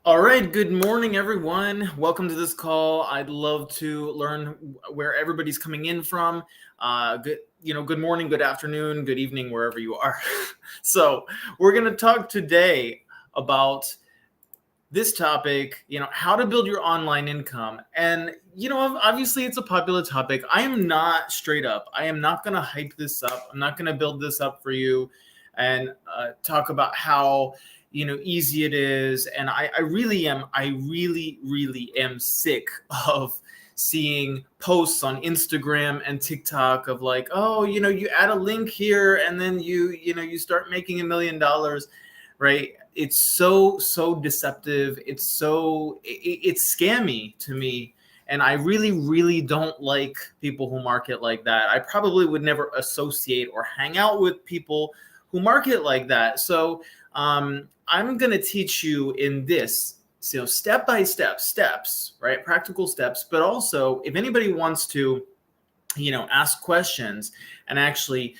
All right, good morning, everyone. Welcome to this call. I'd love to learn where everybody's coming in from. Good morning, good afternoon, good evening, wherever you are. So we're going to talk today about this topic, how to build your online income. And, obviously it's a popular topic. I am not straight up. I am not going to hype this up. I'm not going to build this up for you and talk about how easy it is. And I really am sick of seeing posts on Instagram and TikTok of like, oh, you add a link here and then you start making $1 million, right? It's so deceptive. It's scammy to me. And I really don't like people who market like that. I probably would never associate or hang out with people who market like that. So I'm going to teach you in this, step-by-step steps, right? Practical steps. But also, if anybody wants to, ask questions and actually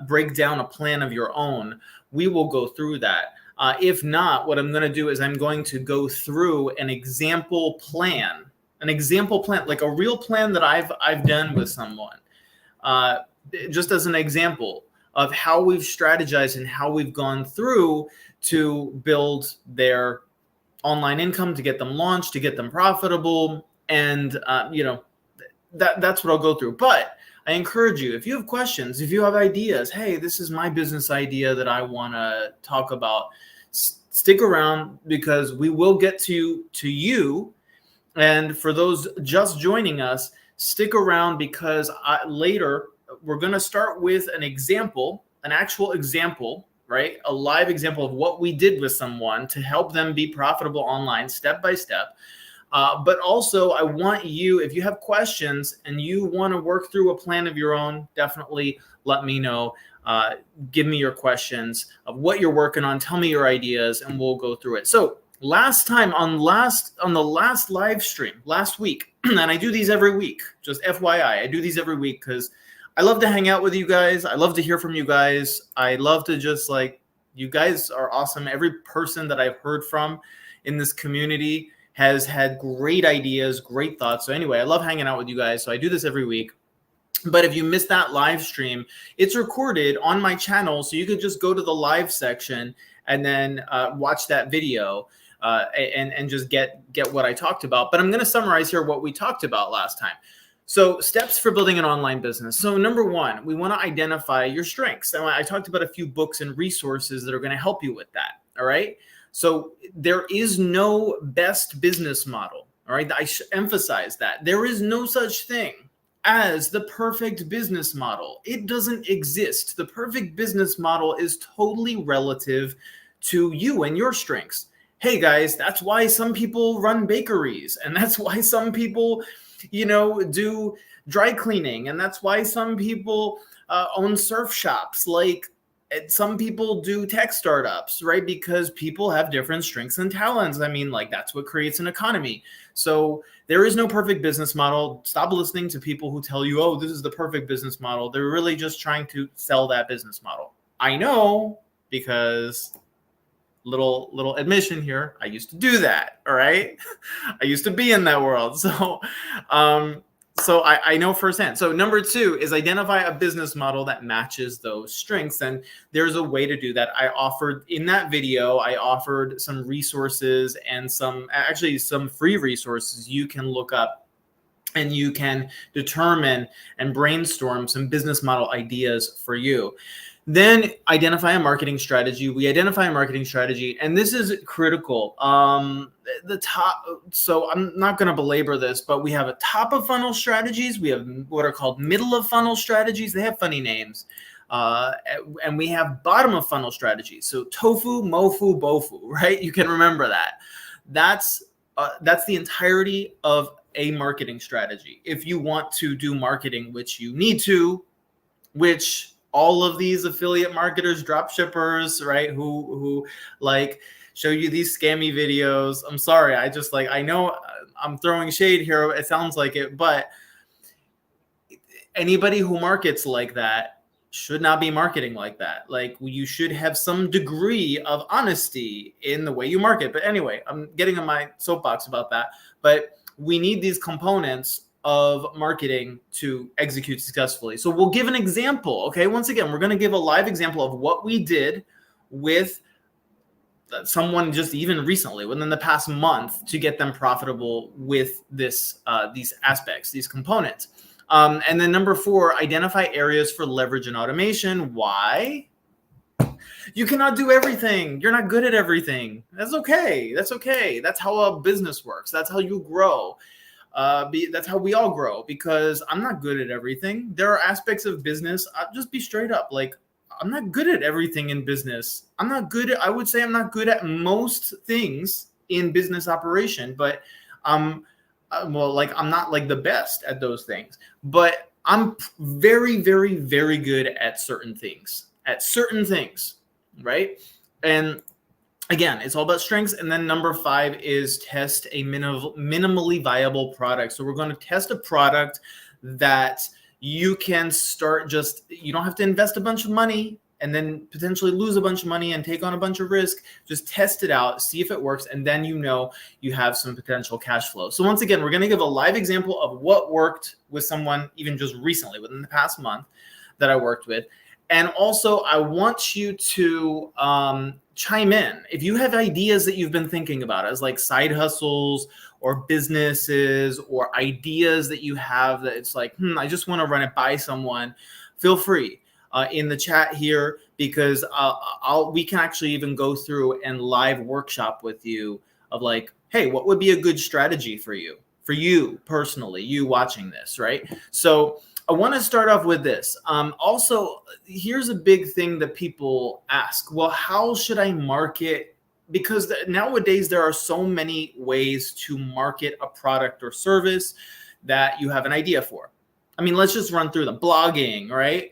break down a plan of your own, we will go through that. If not, what I'm going to do is I'm going to go through an example plan, like a real plan that I've done with someone, just as an example of how we've strategized and how we've gone through to build their online income, to get them launched, to get them profitable. And, that's what I'll go through. But I encourage you, if you have questions, if you have ideas, hey, this is my business idea that I want to talk about, stick around because we will get to you. And for those just joining us, stick around because later we're going to start with an example, an actual example, right? A live example of what we did with someone to help them be profitable online step by step. But also I want you, if you have questions and you want to work through a plan of your own, definitely let me know. Give me your questions of what you're working on. Tell me your ideas and we'll go through it. So last time on the last live stream last week, and I do these every week, just FYI, I do these every week because I love to hang out with you guys. I love to hear from you guys. I love to just you guys are awesome. Every person that I've heard from in this community has had great ideas, great thoughts. So anyway, I love hanging out with you guys. So I do this every week. But if you missed that live stream, it's recorded on my channel. So you could just go to the live section and then watch that video and just get what I talked about. But I'm going to summarize here what we talked about last time. So steps for building an online business. So number one, we want to identify your strengths. And I talked about a few books and resources that are going to help you with that. All right. So there is no best business model. All right. I emphasize that there is no such thing as the perfect business model. It doesn't exist. The perfect business model is totally relative to you and your strengths. Hey guys, that's why some people run bakeries, and that's why some people do dry cleaning. And that's why some people own surf shops. Some people do tech startups, right? Because people have different strengths and talents. I mean, that's what creates an economy. So there is no perfect business model. Stop listening to people who tell you, oh, this is the perfect business model. They're really just trying to sell that business model. I know, because little admission here, I used to do that. All right. I used to be in that world. So I know firsthand. So number two is identify a business model that matches those strengths. And there's a way to do that. In that video, I offered some resources and some free resources you can look up, and you can determine and brainstorm some business model ideas for you. Then identify a marketing strategy. We identify a marketing strategy, and this is critical. So I'm not going to belabor this, but we have a top of funnel strategies. We have what are called middle of funnel strategies. They have funny names. And we have bottom of funnel strategies. So tofu, mofu, bofu, right? You can remember that. That's the entirety of a marketing strategy. If you want to do marketing, which you need to, which all of these affiliate marketers, drop shippers, right, who show you these scammy videos. I'm sorry. I know I'm throwing shade here. It sounds like it, but anybody who markets like that should not be marketing like that. Like, you should have some degree of honesty in the way you market. But anyway, I'm getting on my soapbox about that. But we need these components of marketing to execute successfully. So we'll give an example. Okay. Once again, we're going to give a live example of what we did with someone just even recently, within the past month, to get them profitable with these aspects, these components. And then number 4, identify areas for leverage and automation. Why? You cannot do everything. You're not good at everything. That's okay. That's okay. That's how a business works. That's how you grow. That's how we all grow, because I'm not good at everything. There are aspects of business. I'll just be straight up. Like, I'm not good at everything in business. I would say I'm not good at most things in business operation, but I'm not like the best at those things, but I'm very, very, very good at certain things, right? And again, it's all about strengths. And then number 5 is test a minimally viable product. So we're going to test a product that you can start, you don't have to invest a bunch of money and then potentially lose a bunch of money and take on a bunch of risk. Just test it out, see if it works, and then you have some potential cash flow. So once again, we're going to give a live example of what worked with someone even just recently, within the past month, that I worked with. And also, I want you to chime in. If you have ideas that you've been thinking about as like side hustles or businesses, or ideas that you have that it's like, I just want to run it by someone, feel free in the chat here, because we can actually even go through and live workshop with you of like, hey, what would be a good strategy for you personally, you watching this, right? So I want to start off with this. Also, here's a big thing that people ask. Well, how should I market? Because nowadays there are so many ways to market a product or service that you have an idea for. I mean, let's just run through them. Blogging, right?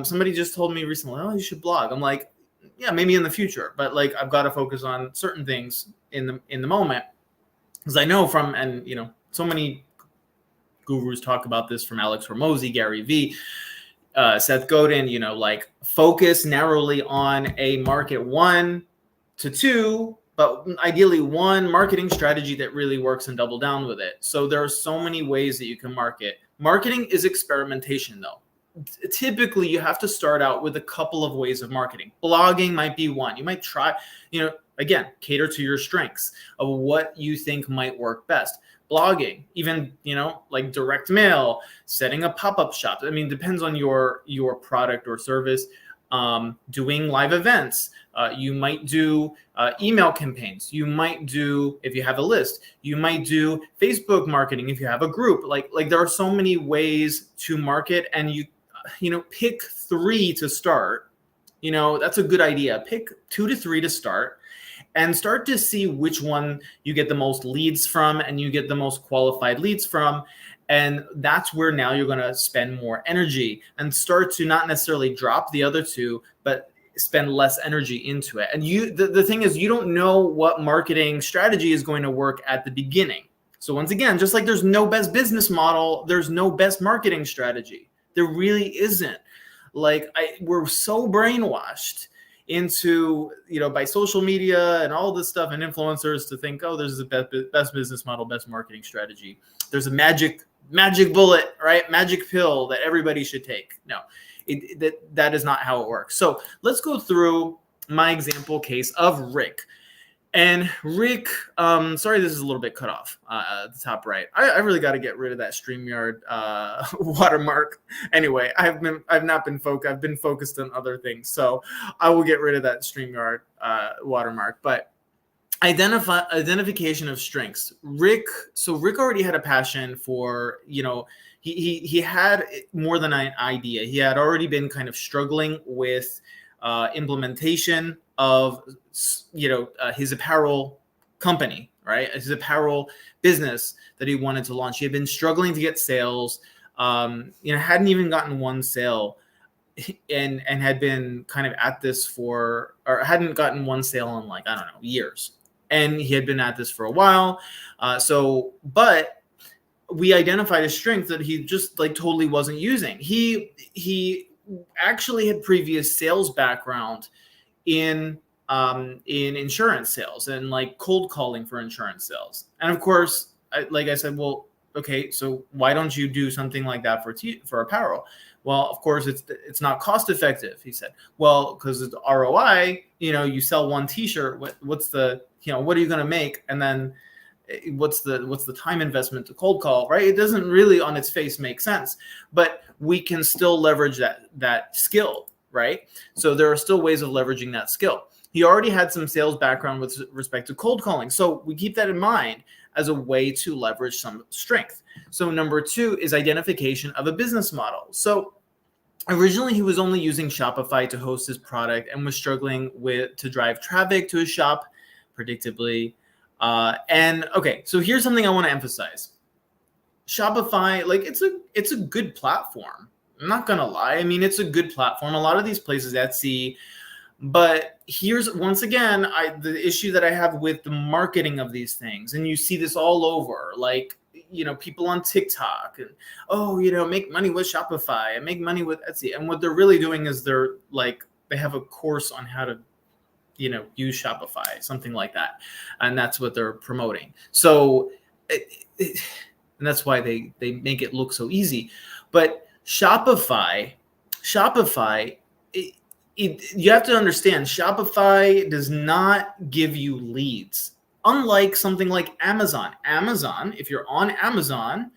Somebody just told me recently, oh, you should blog. I'm like, yeah, maybe in the future, but like, I've got to focus on certain things in the moment, because I know so many gurus talk about this, from Alex Hormozi, Gary Vee, Seth Godin, like, focus narrowly on a market 1 to 2, but ideally 1 marketing strategy that really works, and double down with it. So there are so many ways that you can market. Marketing is experimentation, though. Typically, you have to start out with a couple of ways of marketing. Blogging might be one. You might try, again, cater to your strengths of what you think might work best. Blogging, even, like direct mail, setting a pop-up shop. I mean, depends on your product or service. Doing live events. You might do email campaigns. You might do, if you have a list, you might do Facebook marketing if you have a group. Like there are so many ways to market, and pick 3 to start. That's a good idea. Pick 2 to 3 to start, and start to see which one you get the most leads from, and you get the most qualified leads from. And that's where now you're going to spend more energy, and start to not necessarily drop the other 2, but spend less energy into it. And the thing is, you don't know what marketing strategy is going to work at the beginning. So once again, just like there's no best business model, there's no best marketing strategy. There really isn't. Like, we're so brainwashed into, by social media and all this stuff and influencers to think, oh, there's the best business model, best marketing strategy. There's a magic bullet, right? Magic pill that everybody should take. No, that is not how it works. So let's go through my example case of Rick. And Rick, sorry, this is a little bit cut off at the top right. I really got to get rid of that StreamYard watermark. Anyway, I've been focused on other things, so I will get rid of that StreamYard watermark. But identification of strengths. Rick already had a passion for, he had more than an idea. He had already been kind of struggling with implementation of his apparel company, right? His apparel business that he wanted to launch. He had been struggling to get sales, hadn't even gotten one sale, and had been kind of at this hadn't gotten one sale in, like, I don't know, years. And he had been at this for a while. But we identified a strength that he just like totally wasn't using. He actually had previous sales background in insurance sales and like cold calling for insurance sales. And of course, like I said, well, okay, so why don't you do something like that for apparel? Well, of course, it's not cost effective, he said. Well, because it's ROI, you sell one T-shirt. What's the, what are you going to make? And then what's the time investment to cold call, right? It doesn't really on its face make sense, but we can still leverage that skill, right? So there are still ways of leveraging that skill. He already had some sales background with respect to cold calling. So we keep that in mind as a way to leverage some strength. So number 2 is identification of a business model. So originally he was only using Shopify to host his product and was struggling to drive traffic to his shop, predictably. And okay, so here's something I want to emphasize. Shopify, like it's a good platform. I'm not going to lie. I mean, it's a good platform. A lot of these places, Etsy, but here's once again, the issue that I have with the marketing of these things. And you see this all over, like, people on TikTok and, make money with Shopify and make money with Etsy. And what they're really doing is they have a course on how to, use Shopify, something like that. And that's what they're promoting. So, and that's why they make it look so easy. But Shopify, you have to understand, Shopify does not give you leads. Unlike something like Amazon. Amazon, if you're on Amazon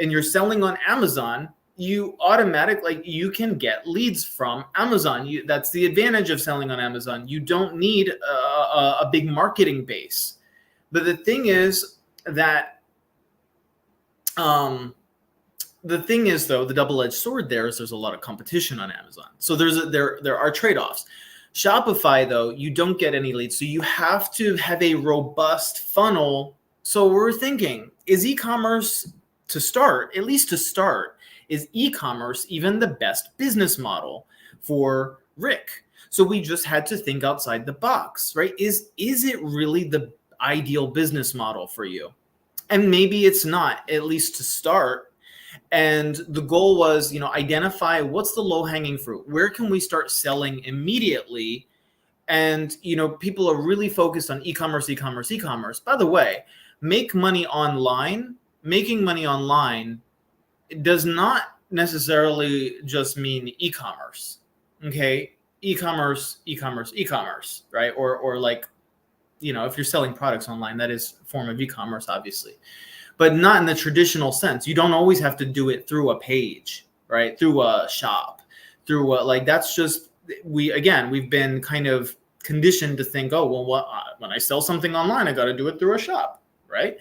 and you're selling on Amazon, you you can get leads from Amazon. That's the advantage of selling on Amazon. You don't need a big marketing base. But the thing is that, though, the double-edged sword there is there's a lot of competition on Amazon. So there are trade-offs. Shopify, though, you don't get any leads. So you have to have a robust funnel. So we're thinking, is e-commerce at least to start, is e-commerce even the best business model for Rick? So we just had to think outside the box, right? Is it really the ideal business model for you? And maybe it's not, at least to start. And the goal was, identify what's the low-hanging fruit. Where can we start selling immediately? And, people are really focused on e-commerce. By the way, making money online does not necessarily just mean e-commerce. Okay? E-commerce, right? Or like, if you're selling products online, that is a form of e-commerce, obviously. But not in the traditional sense. You don't always have to do it through a page, right? Through a shop, that's just, we've been kind of conditioned to think, oh, well, when I sell something online, I got to do it through a shop, right?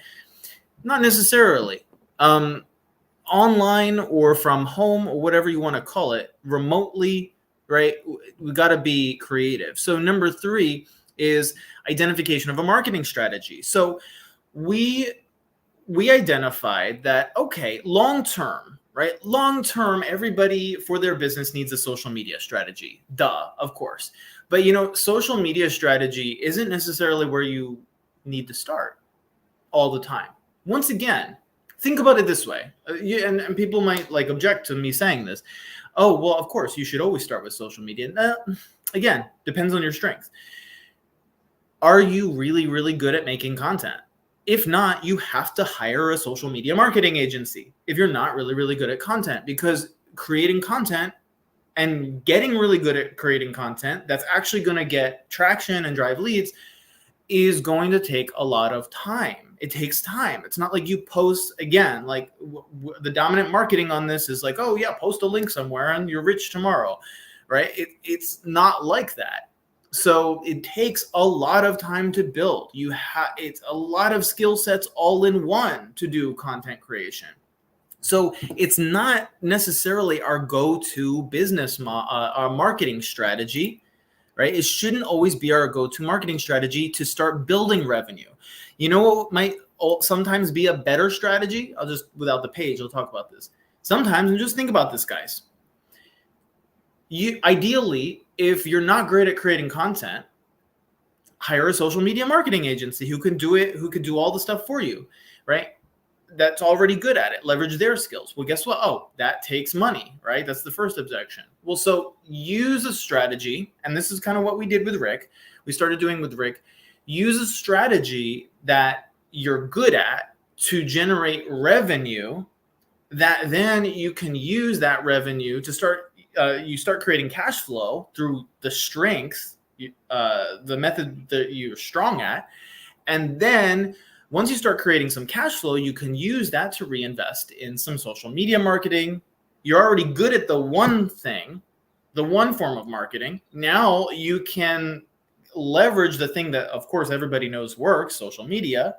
Not necessarily. Online or from home or whatever you want to call it, remotely, right? We got to be creative. So number 3 is identification of a marketing strategy. So we identified that, okay, long-term, right? Long-term, everybody for their business needs a social media strategy. Duh, of course. But, social media strategy isn't necessarily where you need to start all the time. Once again, think about it this way. And people might object to me saying this. Oh, well, of course, you should always start with social media. Again, depends on your strength. Are you really, really good at making content? If not, you have to hire a social media marketing agency if you're not really, really good at content, because creating content and getting really good at creating content that's actually going to get traction and drive leads is going to take a lot of time. It takes time. It's not like you post, again, the dominant marketing on this is like, oh yeah, post a link somewhere and you're rich tomorrow, right? It's not like that. So it takes a lot of time to build. It's a lot of skill sets all in one to do content creation. So it's not necessarily our go-to business our marketing strategy, right? It shouldn't always be our go-to marketing strategy to start building revenue. You know what might sometimes be a better strategy? Without the page, I'll talk about this. Sometimes, and just think about this, guys. Ideally, if you're not great at creating content, hire a social media marketing agency who can do it, who could do all the stuff for you, right? that's already good at it, leverage their skills. Well, guess what? Oh, that takes money, right? That's the first objection. Well, so use a strategy, and this is kind of what we did with Rick. We started doing with Rick. Use a strategy that you're good at to generate revenue that then you can use that revenue to start creating cash flow through the strength, the method that you're strong at. And then once you start creating some cash flow, you can use that to reinvest in some social media marketing. You're already good at the one thing, the one form of marketing. Now you can leverage the thing that, of course, everybody knows works, social media,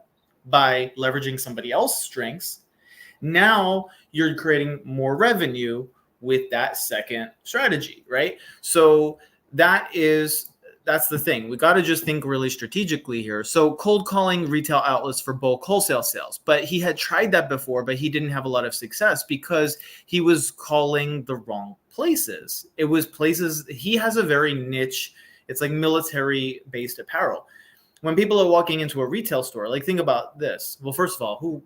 by leveraging somebody else's strengths. Now you're creating more revenue with that second strategy, right? So that's the thing. We got to just think really strategically here. So cold calling retail outlets for bulk wholesale sales, but he had tried that before, but he didn't have a lot of success because he was calling the wrong places. It was places, he has a very niche, it's like military based apparel. When people are walking into a retail store, like think about this. Well, first of all,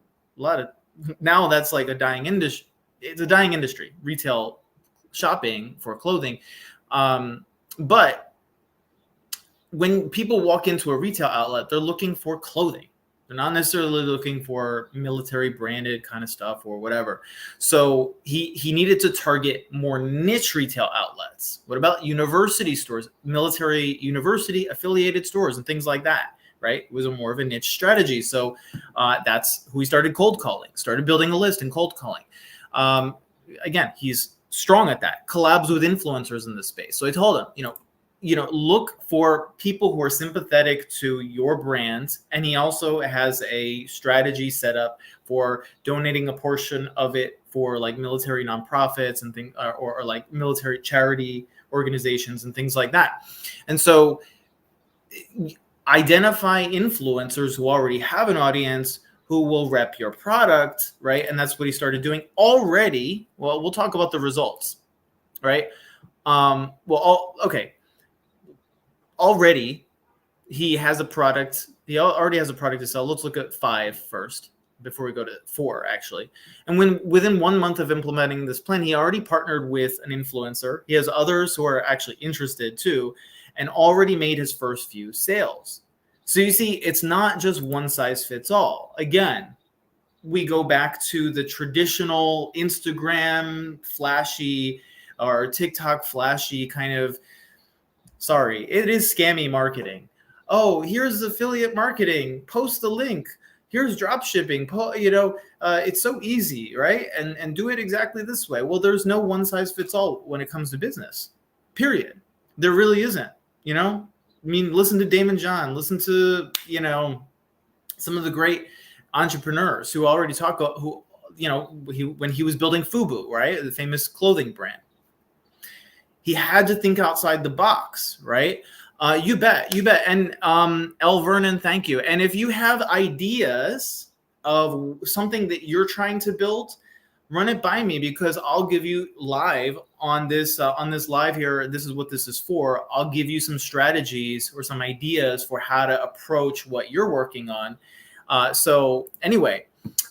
now that's like a dying industry. It's a dying industry, retail shopping for clothing. But when people walk into a retail outlet, they're looking for clothing. They're not necessarily looking for military branded kind of stuff or whatever. So he needed to target more niche retail outlets. What about university stores, military university affiliated stores and things like that? Right? It was a more of a niche strategy. So that's who he started cold calling, started building a list and cold calling. Again, he's strong at that. Collabs with influencers in this space. So I told him, look for people who are sympathetic to your brand. And he also has a strategy set up for donating a portion of it for like military nonprofits and things, or like military charity organizations and things like that. And so identify influencers who already have an audience who will rep your product, right? And that's what he started doing already. Well, we'll talk about the results, right? Already he has a product. He already has a product to sell. Let's look at 5 first before we go to 4, actually. And within 1 month of implementing this plan, he already partnered with an influencer. He has others who are actually interested too, and already made his first few sales. So you see, it's not just one size fits all. Again, we go back to the traditional Instagram flashy or TikTok flashy kind of, it is scammy marketing. Oh, here's affiliate marketing. Post the link. Here's drop shipping. It's so easy, right? And do it exactly this way. Well, there's no one size fits all when it comes to business, period. There really isn't. Listen to Damon John, listen to, some of the great entrepreneurs who already talk about when he was building FUBU, right? The famous clothing brand. He had to think outside the box, right? You bet. And L. Vernon, thank you. And if you have ideas of something that you're trying to build, run it by me, because I'll give you live on this live here. This is what this is for. I'll give you some strategies or some ideas for how to approach what you're working on. So anyway,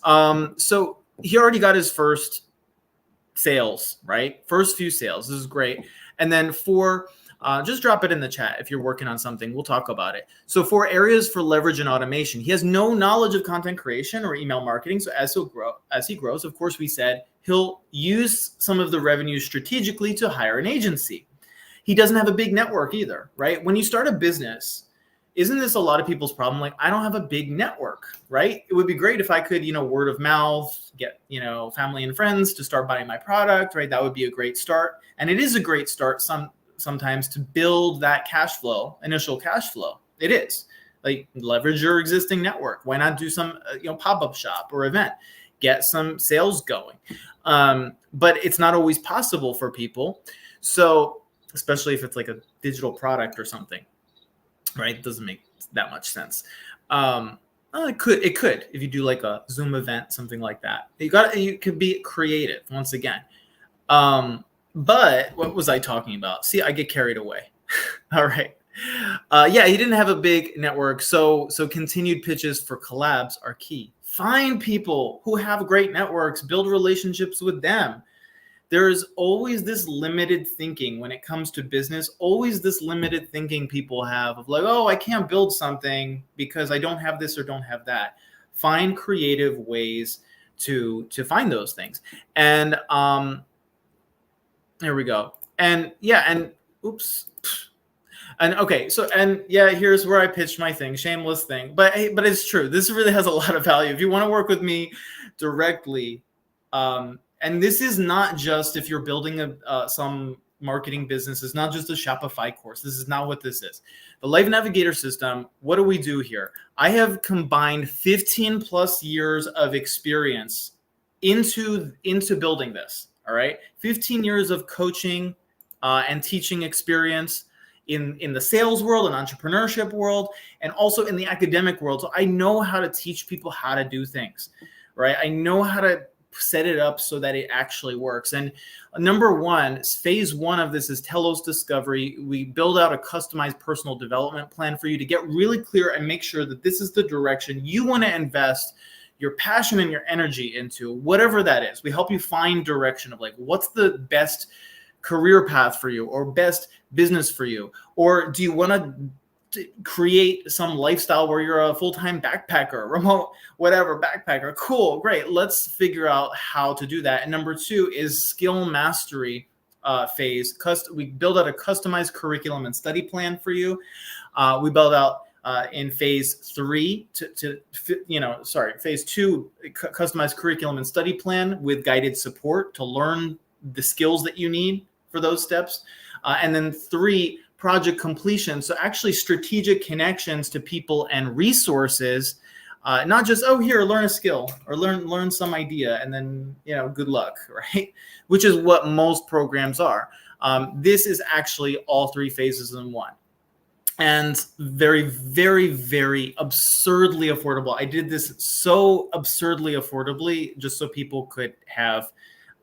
so he already got his first sales, right? First few sales. This is great. And then just drop it in the chat if you're working on something. We'll talk about it. So 4 areas for leverage and automation. He has no knowledge of content creation or email marketing. So as he grows, of course, we said he'll use some of the revenue strategically to hire an agency. He doesn't have a big network either, right? When you start a business, isn't this a lot of people's problem? Like, I don't have a big network, right? It would be great if I could, word of mouth, get, family and friends to start buying my product, right? That would be a great start. And it is a great start sometimes to build that cash flow, initial cash flow. It is. Like, leverage your existing network. Why not do some, pop-up shop or event? Get some sales going. But it's not always possible for people. So, especially if it's like a digital product or something. Right? It doesn't make that much sense. It could if you do like a Zoom event, something like that. You could be creative once again. But what was I talking about? See, I get carried away. All right. Yeah, he didn't have a big network, so continued pitches for collabs are key. Find people who have great networks, build relationships with them. There's always this limited thinking when it comes to business, always this limited thinking people have of like, oh, I can't build something because I don't have this or don't have that. Find creative ways to find those things. And there we go. And yeah, and oops. And okay, so and yeah, here's where I pitched my thing, shameless thing. But hey, but it's true. This really has a lot of value. If you want to work with me directly, and this is not just if you're building some marketing business. It's not just a Shopify course. This is not what this is. The Life Navigator system. What do we do here? I have combined 15 plus years of experience into building this. All right, 15 years of coaching and teaching experience in the sales world and entrepreneurship world, and also in the academic world. So I know how to teach people how to do things, right? I know how to set it up so that it actually works. And number one, phase one of this is Telos Discovery. We build out a customized personal development plan for you to get really clear and make sure that this is the direction you want to invest your passion and your energy into, whatever that is. We help you find direction of like, what's the best career path for you or best business for you? Or do you want to create some lifestyle where you're a full-time backpacker, remote, whatever, backpacker? Cool, great. Let's figure out how to do that. And number two is skill mastery phase. We build out a customized curriculum and study plan for you. We build out in phase three phase two, customized curriculum and study plan with guided support to learn the skills that you need for those steps. And then three, project completion. So actually strategic connections to people and resources, not just, oh, here, learn a skill or learn some idea and then, good luck, right? Which is what most programs are. This is actually all three phases in one. And very, very, very absurdly affordable. I did this so absurdly affordably just so people could have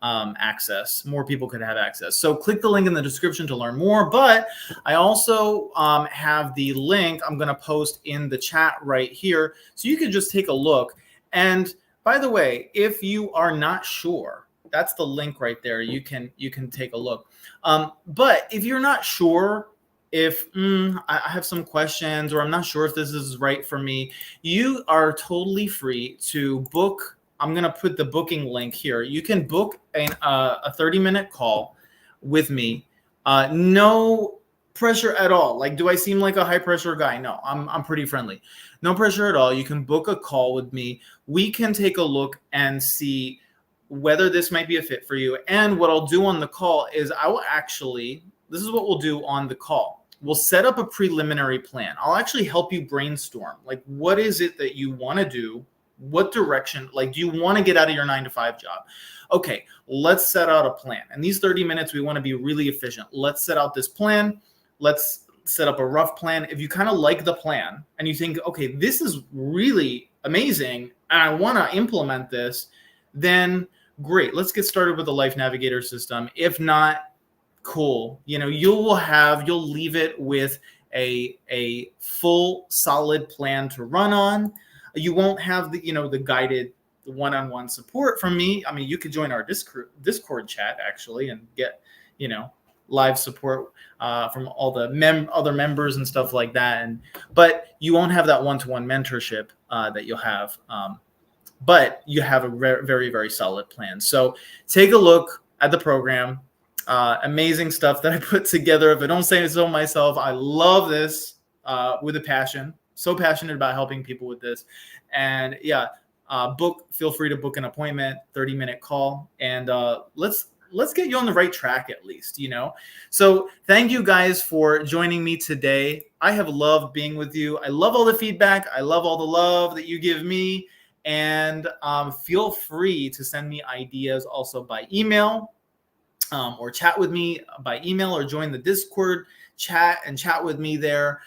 access. More people could have access. So click the link in the description to learn more. But I also have the link I'm going to post in the chat right here. So you can just take a look. And by the way, if you are not sure, that's the link right there. You can take a look. But if you're not sure, if I have some questions or I'm not sure if this is right for me, you are totally free to book. I'm going to put the booking link here. You can book a 30-minute call with me. No pressure at all. Like, do I seem like a high pressure guy? No, I'm pretty friendly. No pressure at all. You can book a call with me. We can take a look and see whether this might be a fit for you. And what I'll do on the call is this is what we'll do on the call. We'll set up a preliminary plan. I'll actually help you brainstorm. Like, what is it that you want to do? What direction? Like, do you want to get out of your 9-to-5 job? Okay, let's set out a plan. And these 30 minutes, we want to be really efficient. Let's set out this plan. Let's set up a rough plan. If you kind of like the plan and you think, okay, this is really amazing and I want to implement this, then great. Let's get started with the Life Navigator system. If not, cool. You'll leave it with a full solid plan to run on. You won't have the guided one-on-one support from me. I mean, you could join our Discord chat actually and get, live support from all the other members and stuff like that. But you won't have that one-to-one mentorship that you'll have. But you have a very, very solid plan. So take a look at the program. Amazing stuff that I put together. If I don't say so myself, I love this with a passion. So passionate about helping people with this. And yeah, feel free to book an appointment, 30-minute call, and let's get you on the right track at least, So thank you guys for joining me today. I have loved being with you. I love all the feedback. I love all the love that you give me. And feel free to send me ideas also by email. Or chat with me by email or join the Discord chat and chat with me there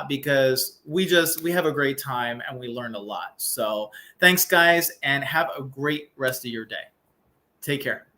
because we have a great time and we learned a lot. So thanks, guys, and have a great rest of your day. Take care.